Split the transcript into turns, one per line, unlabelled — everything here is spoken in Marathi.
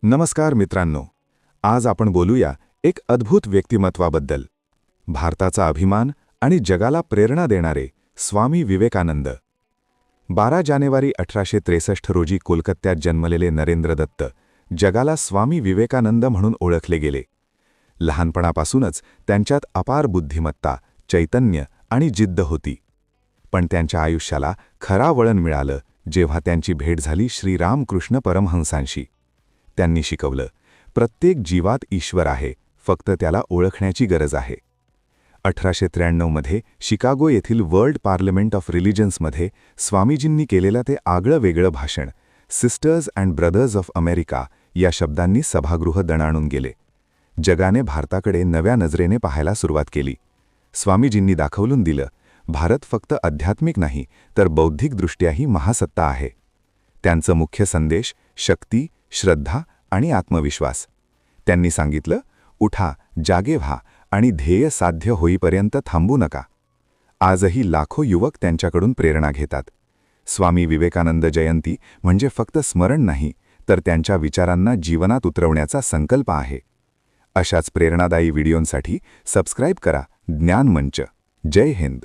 नमस्कार मित्रांनो, आज आपण बोलूया एक अद्भुत व्यक्तिमत्वाबद्दल. भारताचा अभिमान आणि जगाला प्रेरणा देणारे स्वामी विवेकानंद. 12 जानेवारी 1863 रोजी कोलकात्यात जन्मलेले नरेंद्र दत्त जगाला स्वामी विवेकानंद म्हणून ओळखले गेले. लहानपणापासूनच त्यांच्यात अपार बुद्धिमत्ता, चैतन्य आणि जिद्द होती. पण त्यांच्या आयुष्याला खरा वळण मिळालं जेव्हा त्यांची भेट झाली श्री रामकृष्ण परमहंसांशी. त्यांनी शिकवलं, प्रत्येक जीवात ईश्वर आहे, फक्त त्याला ओळखण्याची गरज आहे. 1893 मध्ये शिकागो येथील वर्ल्ड पार्लमेंट ऑफ रिलिजन्समध्ये स्वामीजींनी केलेलं ते आगळं वेगळं भाषण, sisters and brothers of America या शब्दांनी सभागृह दणाणून गेले. जगाने भारताकडे नव्या नजरेने पाहायला सुरुवात केली. स्वामीजींनी दाखवून दिलं, भारत फक्त आध्यात्मिक नाही तर बौद्धिकदृष्ट्याही महासत्ता आहे. त्यांचं मुख्य संदेश शक्ती, श्रद्धा आणि आत्मविश्वास. त्यांनी सांगितलं, उठा, जागे व्हा आणि ध्येय साध्य होईपर्यंत थांबू नका. आजही लाखो युवक त्यांच्याकडून प्रेरणा घेतात. स्वामी विवेकानंद जयंती म्हणजे फक्त स्मरण नाही, तर त्यांच्या विचारांना जीवनात उतरवण्याचा संकल्प आहे. अशाच प्रेरणादायी व्हिडिओंसाठी सबस्क्राईब करा ज्ञान मंच. जय हिंद.